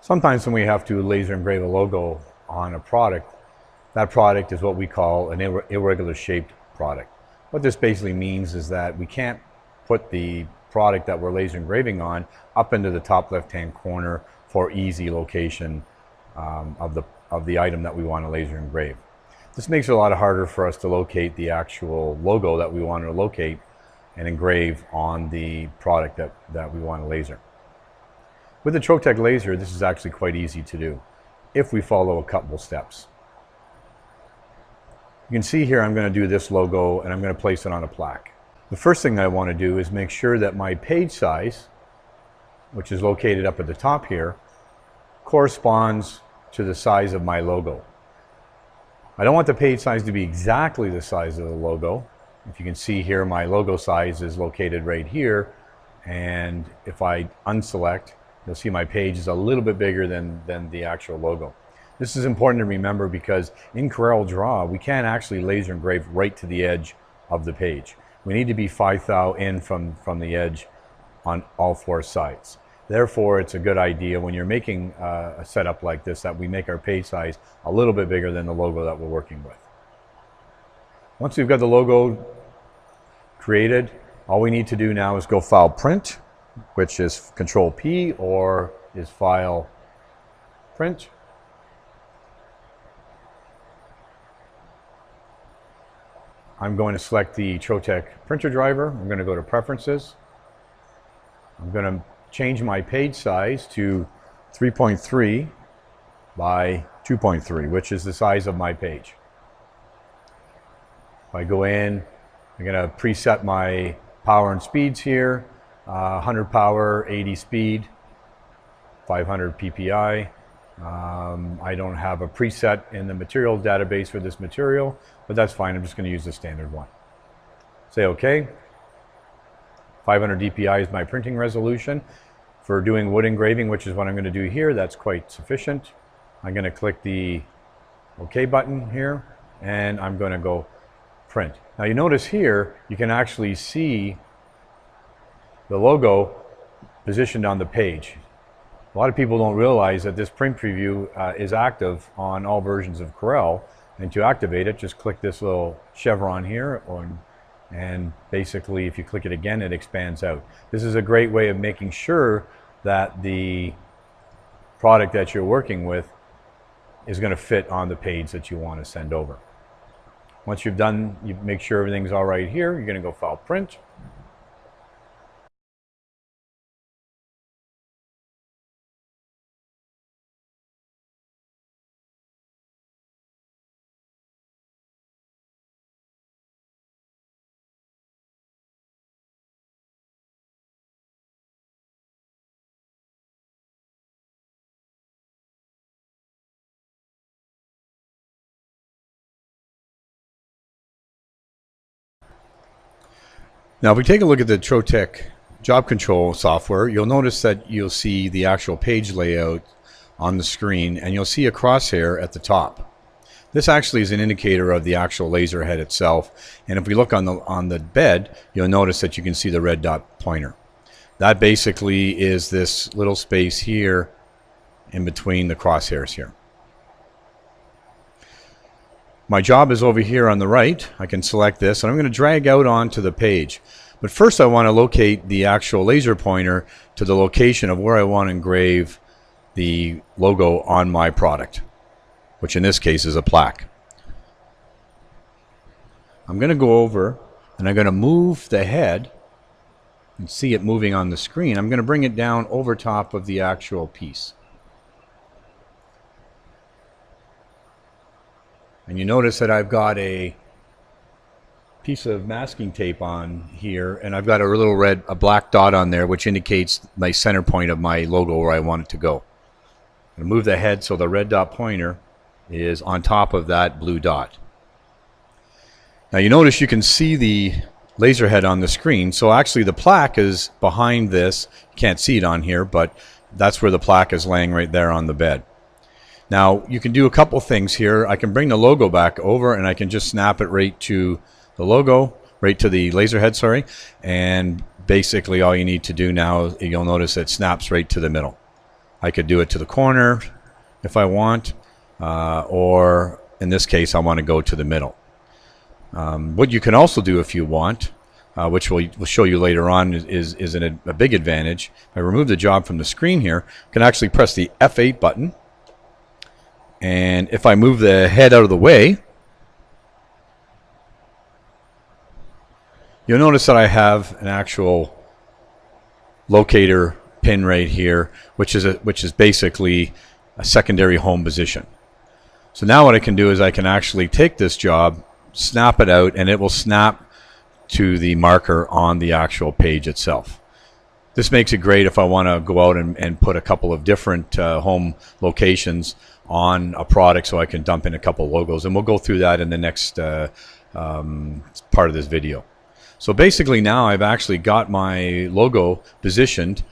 Sometimes when we have to laser engrave a logo on a product, that product is what we call an irregular shaped product. What this basically means is that we can't put the product that we're laser engraving on up into the top left-hand corner for easy location of the item that we want to laser engrave. This makes it a lot harder for us to locate the actual logo that we want to locate and engrave on the product that we want to laser. With the Trotec laser, this is actually quite easy to do if we follow a couple steps. You can see here I'm going to do this logo and I'm going to place it on a plaque. The first thing I want to do is make sure that my page size, which is located up at the top here, corresponds to the size of my logo. I don't want the page size to be exactly the size of the logo. If you can see here, my logo size is located right here, and if I unselect, you'll see my page is a little bit bigger than the actual logo. This is important to remember because in Corel Draw, we can't actually laser engrave right to the edge of the page. We need to be 5 thou in from the edge on all 4 sides. Therefore, it's a good idea when you're making a setup like this that we make our page size a little bit bigger than the logo that we're working with. Once we've got the logo created, all we need to do now is go File Print, which is Control P, or is File Print. I'm going to select the Trotec printer driver. I'm going to go to Preferences. I'm going to change my page size to 3.3 by 2.3, which is the size of my page. If I go in, I'm going to preset my power and speeds here. 100 power, 80 speed, 500 PPI. I don't have a preset in the material database for this material, but that's fine. I'm just going to use the standard one. Say OK. 500 DPI is my printing resolution. For doing wood engraving, which is what I'm going to do here, that's quite sufficient. I'm going to click the OK button here, and I'm going to go print. Now you notice here, you can actually see the logo positioned on the page. A lot of people don't realize that this print preview is active on all versions of Corel, and to activate it, just click this little chevron here, and basically if you click it again, it expands out. This is a great way of making sure that the product that you're working with is going to fit on the page that you want to send over. Once you've done, you make sure everything's all right here, you're going to go File Print. Now, if we take a look at the Trotec Job Control software, you'll notice that you'll see the actual page layout on the screen, and you'll see a crosshair at the top. This actually is an indicator of the actual laser head itself, and if we look on the bed, you'll notice that you can see the red dot pointer. That basically is this little space here in between the crosshairs here. My job is over here on the right. I can select this, and I'm going to drag out onto the page. But first I want to locate the actual laser pointer to the location of where I want to engrave the logo on my product, which in this case is a plaque. I'm going to go over and I'm going to move the head and see it moving on the screen. I'm going to bring it down over top of the actual piece. And you notice that I've got a piece of masking tape on here, and I've got a black dot on there, which indicates my center point of my logo where I want it to go. I'm going to move the head so the red dot pointer is on top of that blue dot. Now you notice you can see the laser head on the screen, so actually the plaque is behind this. You can't see it on here, but that's where the plaque is laying right there on the bed. Now you can do a couple things here. I can bring the logo back over and I can just snap it right to the logo, right to the laser head, sorry, and basically all you need to do now, you'll notice it snaps right to the middle. I could do it to the corner if I want, or in this case I want to go to the middle. What you can also do if you want, which we'll show you later on, is a big advantage. If I remove the job from the screen here, I can actually press the F8 button, and if I move the head out of the way, you'll notice that I have an actual locator pin right here, which is basically a secondary home position. So now what I can do is I can actually take this job, snap it out, and it will snap to the marker on the actual page itself. This makes it great if I want to go out and put a couple of different home locations on a product, so I can dump in a couple logos, and we'll go through that in the next part of this video. So basically now I've actually got my logo positioned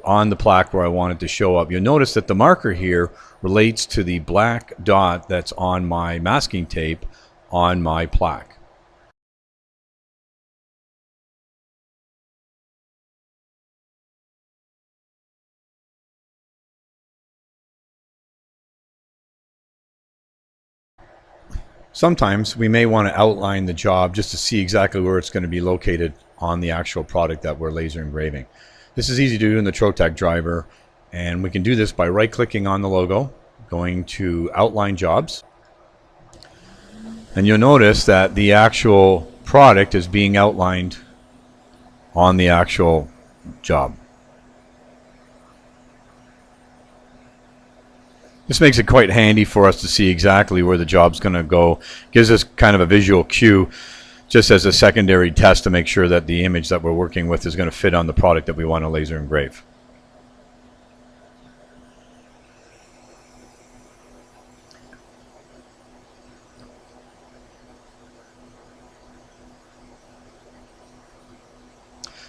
on the plaque where I want it to show up. You'll notice that the marker here relates to the black dot that's on my masking tape on my plaque. Sometimes we may want to outline the job just to see exactly where it's going to be located on the actual product that we're laser engraving. This is easy to do in the Trotec driver, and we can do this by right-clicking on the logo, going to Outline Jobs, and you'll notice that the actual product is being outlined on the actual job. This makes it quite handy for us to see exactly where the job's going to go. Gives us kind of a visual cue just as a secondary test to make sure that the image that we're working with is going to fit on the product that we want to laser engrave.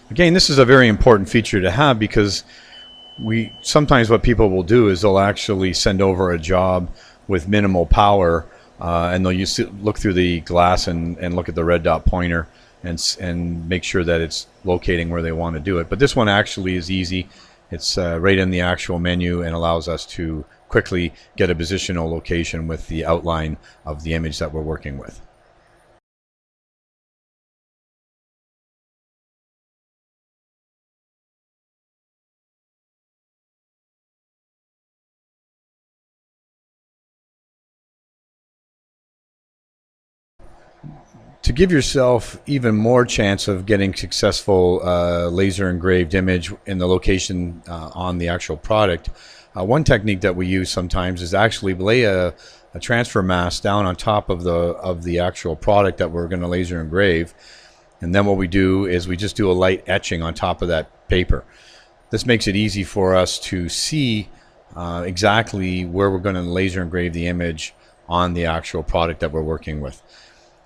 Again, this is a very important feature to have, because sometimes what people will do is they'll actually send over a job with minimal power, and they'll look through the glass and look at the red dot pointer and make sure that it's locating where they want to do it. But this one actually is easy. It's right in the actual menu and allows us to quickly get a positional location with the outline of the image that we're working with. To give yourself even more chance of getting successful laser engraved image in the location on the actual product, one technique that we use sometimes is actually lay a transfer mask down on top of the actual product that we're going to laser engrave, and then what we do is we just do a light etching on top of that paper. This makes it easy for us to see exactly where we're going to laser engrave the image on the actual product that we're working with.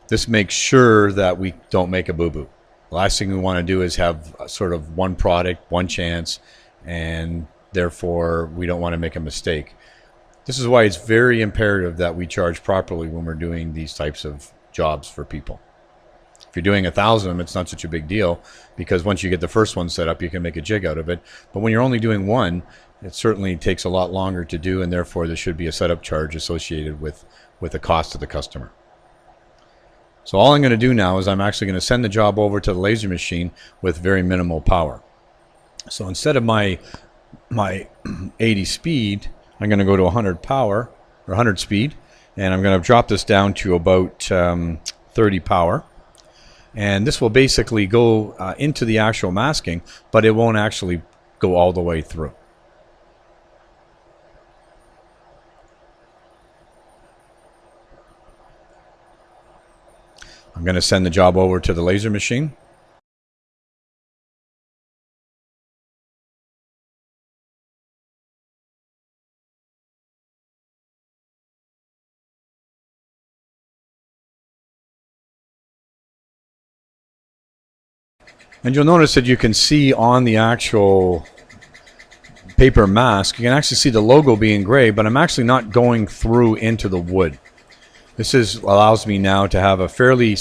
This makes sure that we don't make a boo-boo. The last thing we want to do is have sort of one product, one chance, and therefore we don't want to make a mistake. This is why it's very imperative that we charge properly when we're doing these types of jobs for people. If you're doing 1,000 of them, it's not such a big deal, because once you get the first one set up, you can make a jig out of it. But when you're only doing one, it certainly takes a lot longer to do, and therefore there should be a setup charge associated with the cost to the customer. So all I'm going to do now is I'm actually going to send the job over to the laser machine with very minimal power. So instead of my 80 speed, I'm going to go to 100 power, or 100 speed, and I'm going to drop this down to about 30 power. And this will basically go into the actual masking, but it won't actually go all the way through. I'm going to send the job over to the laser machine. And you'll notice that you can see on the actual paper mask, you can actually see the logo being engraved, but I'm actually not going through into the wood. This allows me now to have a fairly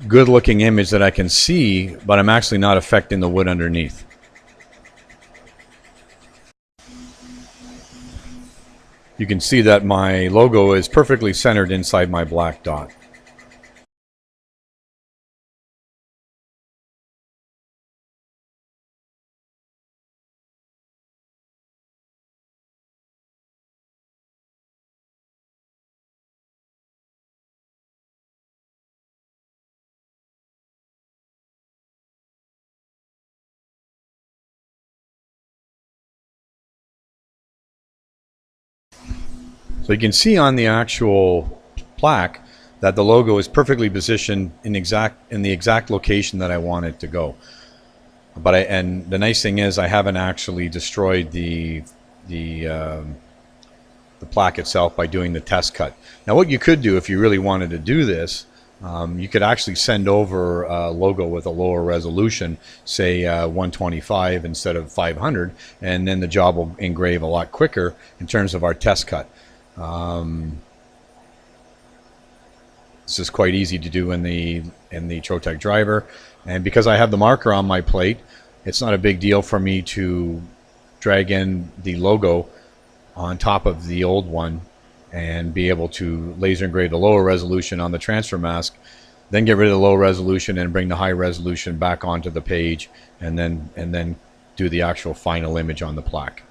good looking image that I can see, but I'm actually not affecting the wood underneath. You can see that my logo is perfectly centered inside my black dot. So you can see on the actual plaque that the logo is perfectly positioned in the exact location that I want it to go. And the nice thing is I haven't actually destroyed the plaque itself by doing the test cut. Now what you could do if you really wanted to do this, you could actually send over a logo with a lower resolution, say 125 instead of 500, and then the job will engrave a lot quicker in terms of our test cut. This is quite easy to do in the Trotec driver, and because I have the marker on my plate, it's not a big deal for me to drag in the logo on top of the old one and be able to laser engrave the lower resolution on the transfer mask, then get rid of the low resolution and bring the high resolution back onto the page, and then do the actual final image on the plaque.